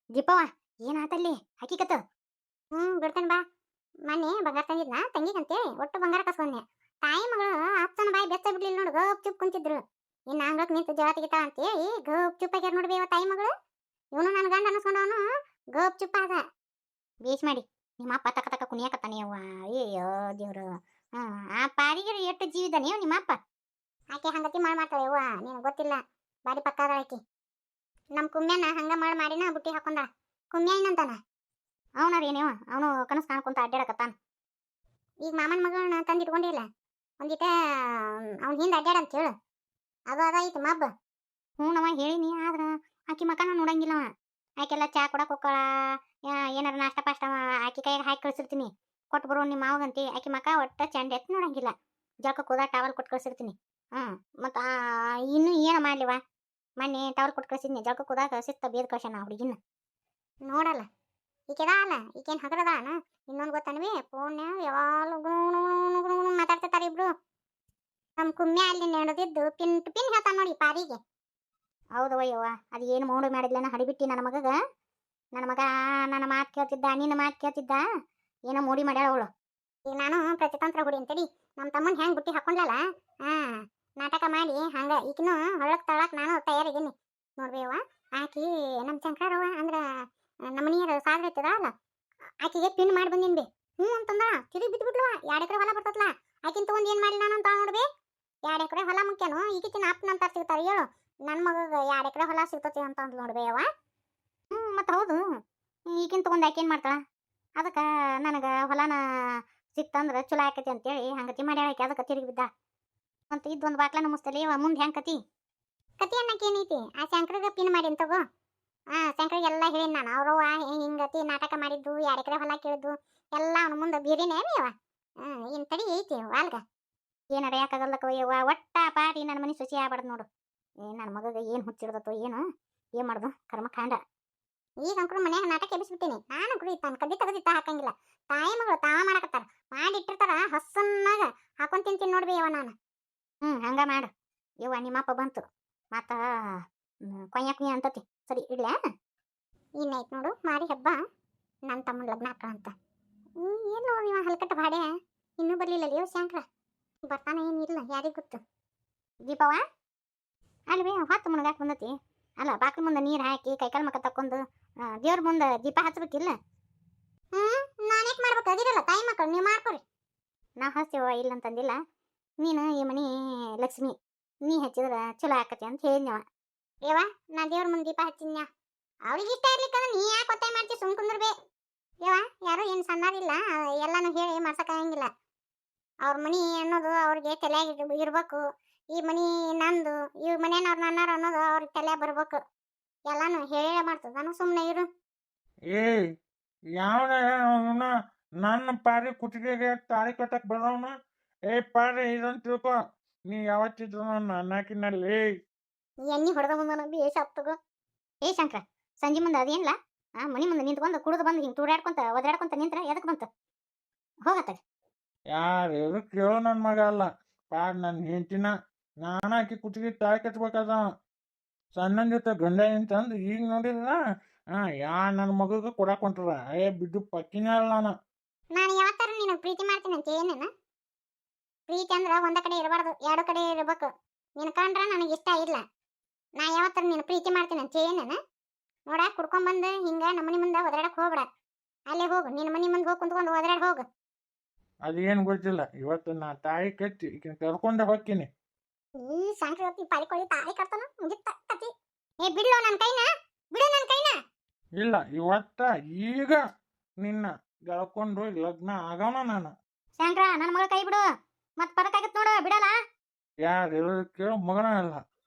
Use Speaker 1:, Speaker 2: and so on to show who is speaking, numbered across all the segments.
Speaker 1: ದೀಪವ್ವ ಏನಾತಲ್ಲಿ ಹಕಿಕತ್ ಬಿಡ್ತೇನೆ ಬಾ. ಮೊನ್ನೆ ಬಂಗಾರ ತಂದಿದ್ನ ತಂಗಿಗಂತೇಳಿ ಒಟ್ಟು ಬಂಗಾರ ಕಸ್ಕೊಂಡೆ. ತಾಯಿ ಮಗಳು ಅಪ್ಪನ ಬಾಯಿ ಬೆಚ್ಚ ಬಿಡ್ಲಿಲ್ಲ ನೋಡು, ಗಪ್ ಚುಪ್ ಕುಂತಿದ್ರು. ಇನ್ನು ಅಂಗ್ಳಕ್ ನಿಂತು ಜಗಳ ತೆಗಿತಾಳ ಅಂತೇಳಿ ಗಪ್ ಚುಪ್ ಆಗ್ಯಾರ ನೋಡ್ಬೇವ ತಾಯಿ ಮಗಳು. ಇವನು ನನ್ನ ಗಂಡ ಅನ್ಸ್ಕೊಂಡವನು ಗಪ್ ಚುಪ್ ಆದ. ಬೇಸ್ ಮಾಡಿ ನಿಮ್ಮ ಅಪ್ಪ ತಕ್ಕ ತಕ್ಕ ಕುಣಿಯಕತ್ತಾನೆ ಅವ್ವ. ಅಯ್ಯೋ ದೇವ್ರು. ಆ ಪಾರಿಗಿರ ಎಷ್ಟು ಜೀವಿದ ನೀವು ನಿಮ್ಮ ಅಪ್ಪ. ಆಕೆ ಹಂಗತಿ ಮಾಡ್ತಾಳೆ ಅವ್ವ, ನಿನಗೆ ಗೊತ್ತಿಲ್ಲ. ಬಾರಿ ಪಕ್ಕ ಅದ ಆಕಿ. ನಮ್ಮ ಕುಮ್ಯಾನ ಹಂಗ ಮಾಡಿನ ಬುಟ್ಟಿ ಹಾಕೊಂಡ. ಕುಮ್ಯ ಏನಂತಾನ ಅವನಾರ ಏನೇವ, ಅವನು ಕನಸು ಕಾಣ್ಕೊಂತ ಅಡ್ಡಾಡಕತ್ತಾನ. ಈಗ ಮಾಮನ ಮಗಳನ್ನ ತಂದಿಟ್ಕೊಂಡಿಲ್ಲ, ಒಂದಿಟ ಅವ್ನ ಹಿಂದೆ ಅಡ್ಡಾಡ ಅಂತ ಹೇಳು. ಅದು ಅದಾಯ್ತು ಮಬ್ಬ. ಹ್ಞೂ ನವ ಹೇಳಿನಿ, ಆದ್ರೆ ಆಕಿ ಮಕನ ನೋಡಂಗಿಲ್ಲವ. ಆಕೆಲ್ಲ ಚಾ ಕೊಡಕ್ಕೆ ಹೋಗ್ಕಳ, ಏನಾರ ನಾಷ್ಟ ಪಾಷ್ಟ ಆಕಿ ಕೈಯಾಗ ಹಾಕಿ ಕಳ್ಸಿರ್ತೀನಿ. ಕೊಟ್ಟು ಬರೋ ನಿಮ್ಮ ಮಾವಗಂತಿ ಆಕಿ ಮಕ ಒಟ್ಟ ಚಂಡ ಎತ್ತು ನೋಡಂಗಿಲ್ಲ. ಜಳಕಕ್ಕೆ ಹೋದ ಟವಲ್ ಕೊಟ್ಟು ಕಳ್ಸಿರ್ತೀನಿ. ಮತ್ತು ಇನ್ನೂ ಏನು ಮಾಡ್ಲಿವ. ಮೊನ್ನೆ ಟವಲ್ ಕೊಟ್ಟು ಕಳ್ಸಿದ್ನಿ, ಜಳಕಕ್ಕೆ ಹೋದಾಗ ಸಿತ್ತ ಬೇದ್ ಕಳ್ಸಣ ಹುಡುಗಿನ. ನೋಡಲ್ಲ ಈಕೆದ ಅಲ್ಲ, ಈಕೇನು ಹಗರದ ಅಣ್ಣ. ಇನ್ನೊಂದು ಗೊತ್ತನ್ವಿ, ಫೋನ್ ಯಾವಾಗ ಮಾತಾಡ್ತಿರ್ತಾರೆ ಇಬ್ರು. ನಮ್ಮ ಕುಮ್ಮೆ ಅಲ್ಲಿ ನಡೆದಿದ್ದು ಪಿನ್ ಟು ಪಿನ್ ಹೇಳ್ತಾನೆ ನೋಡಿ ಪಾರಿಗೆ. ಹೌದವಯ್ಯವ್ವ, ಅದು ಏನು ಮೌಂಡು ಮಾಡಿದ್ಲೇನ ಹಡಿಬಿಟ್ಟಿ ನನ್ನ ಮಗಗ. ನನ್ನ ಮಗ ನನ್ನ ಮಾತು ಕೇಳ್ತಿದ್ದ, ನಿನ್ನ ಮಾತು ಕೇಳ್ತಿದ್ದ, ಏನೋ ಮೋಡಿ ಮಾಡ್ಯಾಳ ಅವಳು. ಈಗ ನಾನು ಪ್ರತಿತಂತ್ರ ಹುಡಿ ಅಂತೇಳಿ ನಮ್ಮ ತಮ್ಮನ ಹೆಂಗೆ ಬುಟ್ಟಿ ಹಾಕೊಂಡ್ಲಲ್ಲ, ನಾಟಕ ಮಾಡಿ ಹಂಗೆ ಈಗಿನೂ ಹೊಳಕ್ ತಳಕ್ ನಾನು ತಯಾರಿದ್ದೀನಿ ನೋಡ್ಬೇವ. ಆಕಿ ನಮ್ಮ ಶಂಕರವ್ವ ಅಂದ್ರೆ ನಮ್ಮನಿಯರ ಸಾಧ್ರ ಇರ್ತದ ಅಲ್ಲ, ಆಕಿಗೆ ಪಿನ್ ಮಾಡಿ ಬಂದಿನ್ ಬಿ. ಹ್ಞೂ ಅಂತಂದ ತಿರುಗಿ ಬಿದ್ದು ಬಿಡ್ಲವ. 2 ಎಕರೆ ಹೊಲ ಬರ್ತತ್ಲ, ಆಕಿನ ತಗೊಂಡು ಏನು ಮಾಡಿ ನಾನು ಅಂತ ನೋಡ್ಬಿ. 2 ಎಕರೆ ಹೊಲ ಮುಖ್ಯನು, ಈಗಿನ ಅಪ್ಪನ ಅಂತ ಸಿಗ್ತಾರೆ ಹೇಳು. ನನ್ನ ಮಗಗೆ 2 ಎಕರೆ ಹೊಲ ಸಿಗ್ತತಿ ಅಂತ ಅಂದ್ ನೋಡ್ಬೇವ. ಮತ್ತು ಹೌದು, ಈಗಿನ ತಗೊಂಡು ಆಕೆ ಏನು ಮಾಡ್ತಾಳ. ಅದಕ್ಕೆ ನನಗೆ ಹೊಲನ ಸಿಕ್ತಂದ್ರೆ ಚಲೋ ಆಕತಿ ಅಂತೇಳಿ ಹಂಗತಿ ಮಾಡ್ಯಾಳಾಕಿ. ಅದಕ್ಕೆ ತಿರುಗಿ ಬಿದ್ದ ಅಂತ ಇದೊಂದು ಬಾಕ್ಲ ನಮಸ್ತಲಿ. ಮುಂದೆ ಹೆಂಗೆ ಕತಿ ಕತಿ ಅನ್ನಕ್ಕೆ ಏನೈತಿ. ಆ ಶಂಕರಿಗೆ ಪಿನ್ ಮಾಡಿ ಅಂತಗೋ. ಶಂಕರಿಗೆಲ್ಲ ಹೇಳಿನಿ ನಾನು. ಅವ್ರವ್ವ ಹಿಂಗತಿ ನಾಟಕ ಮಾಡಿದ್ದು, 2 ಎಕರೆ ಹೊಲ ಕೇಳಿದ್ದು ಎಲ್ಲ ಅವನ ಮುಂದೆ ಬೀರಿನೇ ಅವ. ಏನು ತಡಿ ಐತಿ ವಾಲ್ಗ. ಏನಾರ ಯಾಕಾಗಲ್ಲಕ್ಕ ಯವ್ವ, ಒಟ್ಟ ಪಾರಿ ನನ್ನ ಮನೆ ಸೊಸಿ ಆಗ್ಬಾರ್ದು ನೋಡು. ನನ್ನ ಮಗಗೆ ಏನು ಹುಚ್ಚಿಡ್ದತ್ತೋ ಏನು ಮಾಡ್ದು ಕರ್ಮ ಕಾಂಡ. ಈಗ ಅಂಕರು ಮನ್ಯಾಗ ನಾಟಕ ಎಬ್ಬಿಸ್ಬಿಟ್ಟಿನಿ ನಾನು. ಅಂಕರು ತಾನು ಕಡ್ಡಿ ತೆಗೆದಿತ್ತ ಹಾಕಂಗಿಲ್ಲ. ತಾಯಿ ಮಗಳು ಮಾಡಿರ್ತಾರ, ಮಾಡಿಟ್ಟಿರ್ತಾರ, ಹಸನ್ನಾಗ ಹಾಕೊಂಡು ತಿಂತೀನಿ ನೋಡ್ಬಿ ಯವ್ವ ನಾನು. ಹಂಗ ಮಾಡು ಯವ್ವ. ನಿಮ್ಮಪ್ಪ ಬಂತು ಮತ್ತು ಕೊಯ್ಯ ಕುಯ್ಯ ಅಂತತಿ. ಸರಿ ಇಡ್ಲಾ. ಇನ್ನೈತ್ ನೋಡು ಮಾರಿ ಹಬ್ಬ, ನನ್ನ ತಮ್ಮನ ಲಗ್ನ ಹಾಕ ಅಂತ. ಏನು ಇವ ಹಲ್ಕಟ್ಟ ಬಾಡೆ ಇನ್ನೂ ಬರಲಿಲ್ಲ ಯೋ ಶಂಕರ. ಬರ್ತಾನೆ ಏನಿಲ್ಲ ಯಾರಿಗೆ ಗೊತ್ತು. ದೀಪವ್ವ ಅಲ್ವೇ ಹೊತ್ತು ಮುಣಗಾಕ್ ಬಂದತಿ ಅಲ್ಲ. ಬಾಕ್ಲ ಮುಂದೆ ನೀರು ಹಾಕಿ ಕೈಕಾಲು ಮಕ್ಕ ತಕ್ಕೊಂಡು ದೇವ್ರ ಮುಂದೆ ದೀಪ ಹಚ್ಬೇಕಿಲ್ಲ. ನಾನೇಕ್ ಮಾಡ್ಬೇಕು, ಅದಿರಲ್ಲ ತಾಯಿ ಮಕ್ಕಳು ನೀವು ಮಾಡ್ಕೊರಿ. ನಾವು ಹಚ್ತೇವ ಇಲ್ಲ ಅಂತಂದಿಲ್ಲ. ನೀನು ಈ ಮನೆ ಲಕ್ಷ್ಮಿ, ನೀ ಹಚ್ಚಿದ್ರೆ ಚಲೋ ಆಕತಿ ಅಂತ ಹೇಳಿದ್ನವ. ಏವ ನಾ ದೇವ್ರ ಮುಂದೆ ದೀಪ ಹಚ್ಚಿದ್ನ್ಯಾ. ಅವ್ರಿಗೆ ಇಷ್ಟ ಇರ್ಲಿಕ್ಕಂದ್ರೆ ನೀ ಯಾಕೆ ಒತ್ತಾಯ ಮಾಡ್ತೀವಿ, ಸುಮ್ ಕುಂದ್ರಬೇ. ಏವ ಯಾರು ಏನು ಸಣ್ಣದಿಲ್ಲ, ಎಲ್ಲಾನು ಹೇಳಿ ಮಾಡ್ಸಕ್ಕಾಗಂಗಿಲ್ಲ. ಅವ್ರ ಮನಿ ಅನ್ನೋದು ಅವ್ರಿಗೆ ತಲೆಯಾಗ ಇರ್ಬೇಕು. ಈ ಮನಿ ನಂದು, ಈ ಮನೆಯವ್ರು ನನ್ನಾರು ಅನ್ನೋದು ಅವ್ರಿಗೆ ತಲೆ ಬರ್ಬೇಕು. ಎಲ್ಲಾನು ಹೇಳೇ ಮಾಡ್ತದ. ನಾನು ಸುಮ್ಮನೆ ಇರು.
Speaker 2: ಯಾವನ ನನ್ನ ಪಾರಿ ಕುತ್ತಿಗೆಗೆ ತಾಳಿ ಕಟ್ಟಕ್ ಬರೋನ. ಪಾರಿ ಇದಂತ ತಿಳ್ಕೊ, ನೀ ಯಾವತ್ತಿದ್ರು ನಾಕಿನಲ್ಲಿ
Speaker 1: ಎಣ್ಣಿ ಹೊಡೆದ ಮುಂದೆ ನಂಬಿ ಏ ಸತ್ತಗೋ. ಶಂಕರ ಸಂಜೆ ಮುಂದೆ ಅದೇನಿಲ್ಲ, ಮನಿ ಮುಂದೆ ನಿಂತ್ಕೊಂಡು ಕುಡಿದು ಬಂದು ಹಿಂಗೆ ತೂರಾಡ್ಕೊಂತ ಒದಾಡ್ಕೊಂತ ನಿಂತ್ರ ಎದಕ್ ಬಂತ ಹೋಗತ್ತಾಗ.
Speaker 2: ಯಾರು ಕೇಳೋ ನನ್ನ ಮಗ ಅಲ್ಲ, ಪಾರ್ ನನ್ನ ಹೆಂಡತಿನ. ನಾನು ಆಕಿ ಕುತ್ತಿಗೆ ತಾಳಿ ಕಟ್ಬೇಕಾದ ಸಣ್ಣನ ಜೊತೆ ಗಂಡ ಅಂತಂದು ಈಗ ನೋಡಿದ್ರ ನನ್ನ ಮಗಗೆ ಕೊಡಾಕ್ ಹೊಂಟ್ರ. ಬಿದ್ದು ಪಕ್ಕಿನೇ ಅಲ್ಲ
Speaker 1: ನಾನು ಯಾವತ್ತಾರ ನೀನು ಪ್ರೀತಿ ಮಾಡ್ತೀನಿ ಅಂತ ಏನೇನ. ಪ್ರೀತಿ ಅಂದ್ರೆ ಒಂದ ಕಡೆ ಇರಬಾರ್ದು, 2 ಕಡೆ ಇರ್ಬೇಕು. ನಿನ್ ಕಂಡ್ರ ನನಗೆ ಇಷ್ಟ ಇಲ್ಲ. ನಾ ಯಾವತ್ತಾರ ನೀನು ಪ್ರೀತಿ ಮಾಡ್ತೀನಿ ಅಂತ ಏನೇನ. ನೋಡ ಕುಡ್ಕೊಂಡ್ಬಂದು ಹಿಂಗ ನಮ್ಮನಿ ಮುಂದೆ ಒದರಾಡಕ್ ಹೋಗ್ಬೇಡ. ಅಲ್ಲೇ ಹೋಗು, ನಿನ್ನ ಮನಿ ಮುಂದೆ ಹೋಗಿ ಕುಂತ್ಕೊಂಡು ಒದರಾಡ್ ಹೋಗು.
Speaker 2: ಅದೇನು ಗೊತ್ತಿಲ್ಲ. ಇವತ್ತು ನಾ ತಾಯಿ ಕಟ್ಟಿ ಈಗಿನ ಕರ್ಕೊಂಡೆ ಹೋಗ್ತೀನಿ.
Speaker 1: ಈ ಸಂಕ್ರಾಂತಿ ಪಾಲಿಕೊಳ್ಳಿ ತಾಯಿ ಕಟ್ತಾನ ಮುಗಿತ ಕತಿ. ಬಿಡ್ಲೋ ನನ್ನ ಕೈನ, ಬಿಡು ನನ್ನ ಕೈನ.
Speaker 2: ಇಲ್ಲ ಇವತ್ತ ಈಗ ನಿನ್ನ ಗೆಳ್ಕೊಂಡು ಲಗ್ನ ಆಗೋಣ ನಾನು.
Speaker 1: ಶಂಕರ ನನ್ನ ಮಗಳ ಕೈ ಬಿಡು, ಮತ್ ಪರಕಾಗತ್ ನೋಡು, ಬಿಡಲ್ಲ.
Speaker 2: ಯಾರು ಹೇಳೋದಕ್ಕೆ ಮಗನ ಅಲ್ಲ.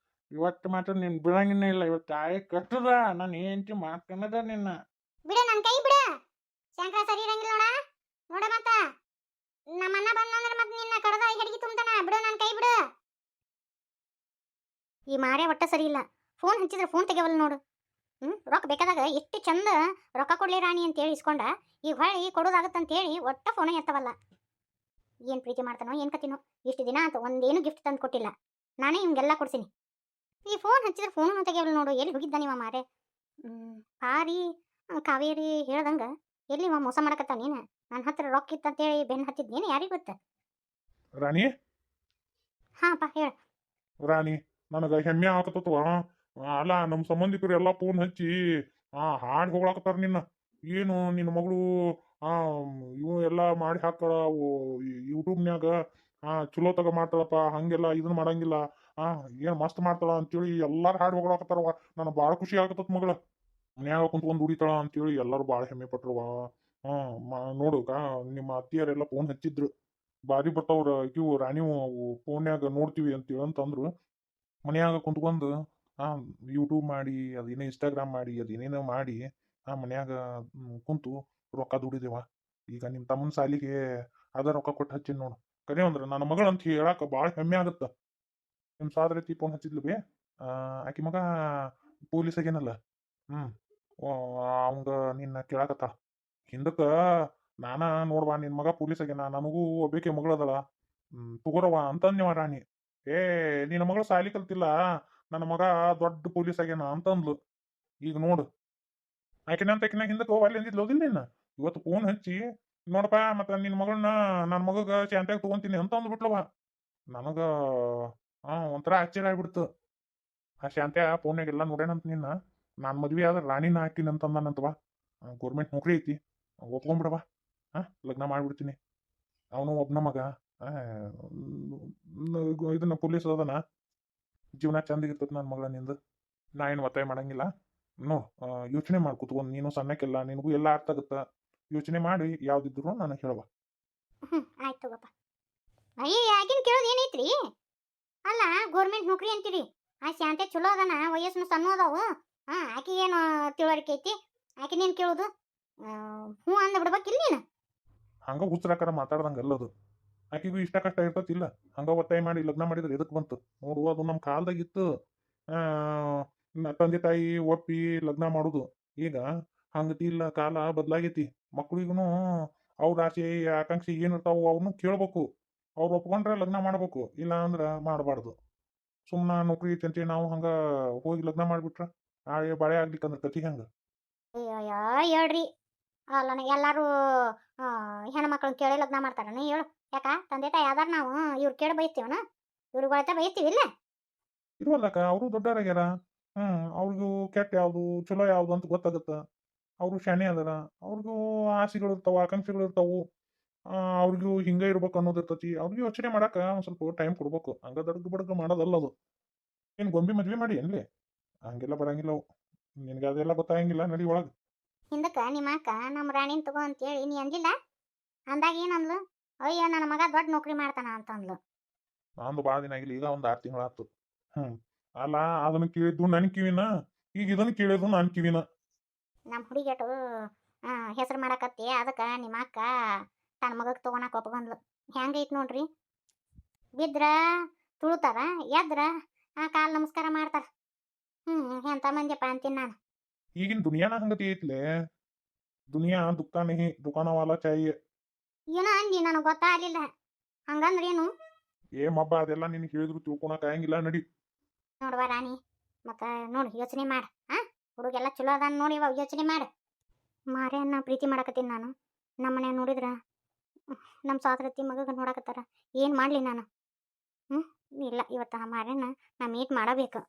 Speaker 2: ಇವತ್ತು ಮಾತ್ರ ನಿನ್ ಬಿಡಂಗಿನ ಇಲ್ಲ. ಇವತ್ತು ತಾಯಿ ಕಟ್ಟದ ನಾನು ಹೆಂಡತಿ ಮಾಡ್ಕೊಂಡದ ನಿನ್ನ.
Speaker 1: ಬಿಡು ನನ್ನ ಕೈ ಬಿಡು. ಶಂಕರ ಸರಿ ಇರಂಗಿಲ್ಲ ನೋಡ. ನೋಡ ಮತ್ತ ನಮ್ಮ ಅಣ್ಣ ಬಂದಂದ್ರೆ ಮತ್ತೆ ನಿನ್ನ ಕಡದ ಹೆಡ್ಗಿ ತುಂಬ್ತಾನ. ಬಿಡು ನನ್ನ ಕೈ ಬಿಡು. ಈ ಮಾರೇ ಒಟ್ಟ ಸರಿ ಇಲ್ಲ. ಫೋನ್ ಹಚ್ಚಿದ್ರೆ ಫೋನ್ ತೆಗೆವಲ್ಲ ನೋಡು. ರೊಕ್ಕ ಬೇಕಾದಾಗ ಎಷ್ಟು ಚಂದ ರೊಕ್ಕ ಕೊಡ್ಲಿ ರಾಣಿ ಅಂತೇಳಿ ಇಸ್ಕೊಂಡ, ಈಗ ಹೊಳ್ಳಿ ಕೊಡೋದಾಗತ್ತಂತೇಳಿ ಒಟ್ಟ ಫೋನ ಎತ್ತವಲ್ಲ. ಏನು ಪ್ರೀತಿ ಮಾಡ್ತಾನೋ ಏನು ಕತಿನೋ. ಇಷ್ಟು ದಿನ ಅಂತ ಒಂದೇನು ಗಿಫ್ಟ್ ತಂದು ಕೊಟ್ಟಿಲ್ಲ. ನಾನೇ ಹಿಂಗೆಲ್ಲ ಕೊಡ್ತೀನಿ. ಈ ಫೋನ್ ಹಚ್ಚಿದ್ರೆ ಫೋನು ತೆಗೆವಲ್ಲ ನೋಡು. ಎಲ್ಲಿ ಹೋಗಿದ್ದ ನೀವ ಮಾರೇ. ಪಾರಿ ಕಾವೇರಿ ಹೇಳ್ದಂಗ ಎಲ್ಲಿ ಇವ ಮೋಸ ಮಾಡಕತ್ತ ನೀನು ನನ್ನ ಹತ್ರ ರೊಕ್ಕ ಇತ್ತಂತೇಳಿ ಬೆನ್ನು ಹತ್ತಿದ್ ನೀನು ಯಾರಿಗೆ ಗೊತ್ತ?
Speaker 2: ರಾಣಿ
Speaker 1: ಹಾಂಪ್ಪ ಹೇಳ.
Speaker 2: ರಾಣಿ ನನಗೆ ಹೆಮ್ಮೆ ಆಗತ್ತತ್ವ. ಅಲ್ಲ ನಮ್ಮ ಸಂಬಂಧಿಕರು ಎಲ್ಲ ಫೋನ್ ಹಚ್ಚಿ ಹಾಡು ಹೊಗಳಾಕತ್ತಾರ ನಿನ್ನ. ಏನು ನಿನ್ನ ಮಗಳು ಆ ಇವು ಎಲ್ಲ ಮಾಡಿ ಹಾಕ್ತಾಳ ಯೂಟ್ಯೂಬ್ನ್ಯಾಗ. ಚಲೋ ತಗ ಮಾಡ್ತಾಳಪ್ಪ, ಹಂಗೆಲ್ಲ ಇದನ್ನ ಮಾಡಂಗಿಲ್ಲ. ಆ ಏನು ಮಸ್ತ್ ಮಾಡ್ತಾಳ ಅಂತೇಳಿ ಎಲ್ಲಾರು ಹಾಡು ಹೊಗಳಾಕತ್ತಾರವ. ನನಗೆ ಭಾಳ ಖುಷಿ ಆಗತ್ತತ್ ಮಗಳ. ಮನ್ಯಾಗ ಕುಂತ್ಕೊಂಡು ದುಡಿತಾಳ ಅಂತೇಳಿ ಎಲ್ಲರೂ ಭಾಳ ಹೆಮ್ಮೆ ಪಟ್ರವ. ನೋಡು ನಿಮ್ಮ ಅತ್ತಿಯರೆಲ್ಲ ಫೋನ್ ಹಚ್ಚಿದ್ರು. ಬಾರಿ ಬರ್ತಾವ್ರ ಇವು ರಾಣಿವು ಫೋನ್ಯಾಗ ನೋಡ್ತೀವಿ ಅಂತೇಳಿ ಅಂತಂದ್ರು. ಮನ್ಯಾಗ ಕುಂತ್ಕೊಂಡು ಆ ಯೂಟ್ಯೂಬ್ ಮಾಡಿ ಅದೇನೋ ಇನ್ಸ್ಟಾಗ್ರಾಮ್ ಮಾಡಿ ಅದೇನೇನೋ ಮಾಡಿ ಮನ್ಯಾಗ ಕುಂತು ರೊಕ್ಕ ದುಡಿದೇವ. ಈಗ ನಿಮ್ಮ ತಮ್ಮನ ಸಾಲಿಗೆ ಅದ ರೊಕ್ಕ ಕೊಟ್ಟು ಹಚ್ಚಿನ ನೋಡು. ಕರೆ ಅಂದ್ರೆ ನನ್ನ ಮಗಳು ಅಂತ ಹೇಳಾಕ ಭಾಳ ಹೆಮ್ಮೆ ಆಗತ್ತ. ನಿಮ್ಮ ಸಾದ್ರತಿ ಫೋನ್ ಹಚ್ಚಿದ್ಲು ಬೇ. ಆಕಿ ಮಗ ಪೊಲೀಸ್ ಆಗ್ಯಾನಲ್ಲ. ಹ್ಮ್ ಅವಂಗ ನಿನ್ನ ಕೇಳಾಕತ್ತ. ಹಿಂದಕ್ಕ ನಾನ ನೋಡ್ವಾ ನಿನ್ ಮಗ ಪೊಲೀಸ್ ಆಗ್ಯಾನ, ನನಗೂ ಒಬ್ಬೇಕೆ ಮಗಳದಳ, ತಗೋರವ ಅಂತಂದ್ಯವ ರಾಣಿ. ಏ ನಿನ್ನ ಮಗಳು ಸಾಲಿ ಕಲ್ತಿಲ್ಲ, ನನ್ನ ಮಗ ದೊಡ್ಡ ಪೊಲೀಸ್ ಆಗ್ಯಾನ ಅಂತಂದ್ಲು. ಈಗ ನೋಡು ಆಕಿನ ಹಿಂದಕ್ಕೆ ಅಲ್ಲಿ ಅಂದಿದ್ಲು ಹೋದಿಲ್ಲ ನಿನ್ನ. ಇವತ್ತು ಫೋನ್ ಹಚ್ಚಿ ನೋಡಪ್ಪ ಮತ್ತ ನಿನ್ನ ಮಗಳನ್ನ ನನ್ನ ಮಗಗ ಶಾಂತ್ಯಾಗ ತಗೊಂತೀನಿ ಅಂತ ಅಂದ್ಬಿಟ್ಲವ. ನನಗ ಒಂಥರ ಆಶ್ಚರ್ಯ ಆಗ್ಬಿಡ್ತು. ಆ ಶಾಂತ್ಯ ಫೋನ್ಯಾಗೆಲ್ಲ ನೋಡ್ಯಾನಂತ ನಿನ್ನ. ನಾನು ಮದ್ವೆ ಆದ್ರೆ ರಾಣಿನ ಹಾಕಿನ ಅಂತಂದಾನಂತವ. ಗೌರ್ಮೆಂಟ್ ನೌಕರಿ ಐತಿ, ಒಪ್ಕೊಂಡ್ಬಿಡವ. ಲಗ್ನ ಮಾಡ್ಬಿಡ್ತೀನಿ. ಅವನು ಒಬ್ನ ಮಗ. ಇದನ್ನ ಪೊಲೀಸ್ ಅದನ. ಜೀವನ ಚಂದಿಗಿರ್ತೈತಿ ನನ್ನ ಮಗಳ ನಿಂದು. ನಾ ಏನು ಒತ್ತಾಯ ಮಾಡಂಗಿಲ್ಲ. ನೋಡ್ ಯೋಚನೆ ಮಾಡಿ ಕುತ್ಕೊಂಡು, ನೀನು ಸಣ್ಣಕ್ಕೆಲ್ಲ ನಿನಗೂ ಎಲ್ಲ ಅರ್ಥ ಆಗುತ್ತ. ಯೋಚನೆ ಮಾಡಿ ಯಾವ್ದಿದ್ರು ನನಗೆ ಹೇಳುವ.
Speaker 1: ಆಯ್ತು ತಗೋಪ್ಪ. ಅಯ್ಯ ಆಕಿನ ಕೇಳೋದು ಏನೈತ್ರಿ? ಅಲ್ಲ ಗೌರ್ಮೆಂಟ್ ನೌಕರಿ ಅಂತೀರಿ. ಆ ಶಾಂತೆ ಚಲೋ ಅದನ, ವಯಸ್ಸು ಸಣ್ಣ ಅದಾವು. ಆಕಿ ಏನು ತಿಳುವಳಿಕೆ ಐತಿ? ಆಕಿನೇನು ಕೇಳೋದು? ಹ್ಞೂ ಅಂದ ಬಿಡ್ಬೇಕಿಲ್ಲ ನೀನು.
Speaker 2: ಹಂಗ ಹುಚ್ಚರಾಕರ ಮಾತಾಡ್ದಂಗ ಅಲ್ಲದು. ಆಕಿಗೂ ಇಷ್ಟ ಕಷ್ಟ ಇರ್ತತಿಲ್ಲ. ಹಂಗ ಒತ್ತಾಯ ಮಾಡಿ ಲಗ್ನ ಮಾಡಿದ್ರೆ ಎದಕ್ ಬಂತು ನೋಡು. ಅದು ನಮ್ಮ ಕಾಲದಾಗಿತ್ತು. ತಂದೆ ತಾಯಿ ಒಪ್ಪಿ ಲಗ್ನ ಮಾಡುದು. ಈಗ ಹಂಗತಿ ಇಲ್ಲ, ಕಾಲ ಬದಲಾಗೈತಿ. ಮಕ್ಳಿಗೂ ಅವ್ರ ಆಸೆ ಆಕಾಂಕ್ಷೆ ಏನಿರ್ತಾವ ಅವ್ನು ಕೇಳ್ಬೇಕು. ಅವ್ರು ಒಪ್ಕೊಂಡ್ರೆ ಲಗ್ನ ಮಾಡ್ಬೇಕು, ಇಲ್ಲ ಅಂದ್ರ ಮಾಡಬಾರ್ದು. ಸುಮ್ಮನೆ ನೌಕರಿ ಐತಿ ನಾವು ಹಂಗ ಹೋಗಿ ಲಗ್ನ ಮಾಡ್ಬಿಟ್ರ ನಾಳೆ ಬಾಳೆ ಆಗ್ಲಿಕ್ಕಂದ್ರ ಕತಿ ಹೆಂಗ?
Speaker 1: ಅಯ್ಯಯ್ಯ ಹೇಳ್ರಿ. ಅಲ್ಲ ಎಲ್ಲಾರು ಹೆಣ್ಮಕ್ಳನ್ನ ಕೇಳಿ ಲಗ್ನ ಮಾಡ್ತಾರನ ಹೇಳು? ಯಾಕ ತಂದೆ ತಾಯಿ ಆಧಾರ ನಾವು ಇವ್ರು ಕೇಳಿ ಬಯಸ್ತೀವನ? ಇವ್ರಿಗೆ ಬಳತ ಬಯಸ್ತೀವಿಲ್ಲ?
Speaker 2: ಇರುವಲ್ಲಕ್ಕ, ಅವರು ದೊಡ್ಡವರಾಗ್ಯಾರ. ಅವ್ರಿಗೂ ಕೆಟ್ಟ ಯಾವ್ದು ಚಲೋ ಯಾವ್ದು ಅಂತ ಗೊತ್ತಾಗತ್ತ. ಅವರು ಶಾಣೆ ಅದಾರ. ಅವ್ರಿಗೂ ಆಸೆಗಳು ಇರ್ತಾವ, ಆಕಾಂಕ್ಷೆಗಳು ಇರ್ತಾವು. ಅವ್ರಿಗೂ ಹಿಂಗ ಇರ್ಬೇಕು ಅನ್ನೋದು ಇರ್ತತಿ. ಅವ್ರಿಗೆ ಯೋಚನೆ ಮಾಡಾಕ ಒಂದ್ ಸ್ವಲ್ಪ ಟೈಮ್ ಕೊಡ್ಬೇಕು. ಹಂಗ ದಡ್ಗ ಬಡ್ಗ ಮಾಡೋದಲ್ಲ ಅದು. ಏನ್ ಗೊಂಬಿ ಮದ್ವೆ ಮಾಡಿ ಏನ್ಲಿ? ಹಂಗೆಲ್ಲ ಬರಂಗಿಲ್ಲ ಅವು. ನಿನ್ಗೆ ಅದೆಲ್ಲ ಗೊತ್ತಾಗಂಗಿಲ್ಲ, ನಡಿ ಒಳಗ.
Speaker 1: ಹಿಂದಕ್ಕ ನಿಮ್ಮ ಅಕ್ಕ ನಮ್ಮ ರಾಣಿನ ತಗೋ ಅಂತೇಳಿ ನೀ ಅಂದಿಲ್ಲ? ಅಂದಾಗ ಏನಂದ್ಲು? ಅಯ್ಯ ನನ್ನ ಮಗ ದೊಡ್ಡ ನೌಕರಿ ಮಾಡ್ತಾನ ಅಂತಂದ್ಲು.
Speaker 2: ನಂದು ಭಾಳ ದಿನ ಆಗಿಲ್ಲ, ಈಗ ಒಂದ್ 6 ತಿಂಗಳಾತು. ಅಲ್ಲ ಅದನ್ನ ಕೇಳಿದ್ದು ನನ್ ಕಿವಿನ, ಈಗ ಇದನ್ನ ಕೇಳಿದ್ರು ನನ್ ಕಿವಿನ.
Speaker 1: ನಮ್ಮ ಹುಡುಗಿಯಟು ಹೆಸರು ಮಾಡಕತ್ತಿ, ಅದಕ್ಕೆ ನಿಮ್ಮ ಅಕ್ಕ ತನ್ನ ಮಗಗೆ ತಗೋಣಕ್ಕೆ ಒಪ್ಕೊಂಡ್ಲು. ಹೆಂಗೈತೆ ನೋಡ್ರಿ. ಬಿದ್ರ ತುಳುತಾರ, ಎದ್ರ ಕಾಲು ನಮಸ್ಕಾರ ಮಾಡ್ತಾರ. ಎಂಥ ಮಂದಿಯಪ್ಪ ಅಂತೀನಿ ನಾನು.
Speaker 2: ಈಗಿನ ದುನಿಯಾನ ಹಂಗತಿ ಐತ್ಲೆ. ದುನಿಯಾ ದುಕಾನೆ ದುಕಾನವಾಲ ಚಾಯಿ.
Speaker 1: ಏನೋ ಅಂದಿ, ನನಗೆ ಗೊತ್ತಾಗಲಿಲ್ಲ. ಹಂಗಂದ್ರೇನು?
Speaker 2: ಮಬ್ಬ ಅದೆಲ್ಲ ನಿನಗೆ ಹೇಳಿದ್ರು ತಿಳ್ಕೊಳಕ್ ಆಗಂಗಿಲ್ಲ, ನಡಿ.
Speaker 1: ನೋಡುವ ರಾಣಿ, ಮತ್ತೆ ನೋಡಿ ಯೋಚನೆ ಮಾಡು. ಹುಡುಗೆಲ್ಲ ಚಲೋ ಅದಾನ ನೋಡಿ, ಇವಾಗ ಯೋಚನೆ ಮಾಡು. ಮಾರ್ಯಾನ ಪ್ರೀತಿ ಮಾಡಕತ್ತೀನಿ ನಾನು. ನಮ್ಮ ಮನೆ ನೋಡಿದ್ರ ನಮ್ಮ ಸಾತ್ರತಿ ಮಗಗೆ ನೋಡಕತ್ತಾರ. ಏನು ಮಾಡಲಿ ನಾನು? ಇಲ್ಲ, ಇವತ್ತು ಆ ಮಾರ್ಯಾನ ನಾ ಮೀಟ್ ಮಾಡಬೇಕು.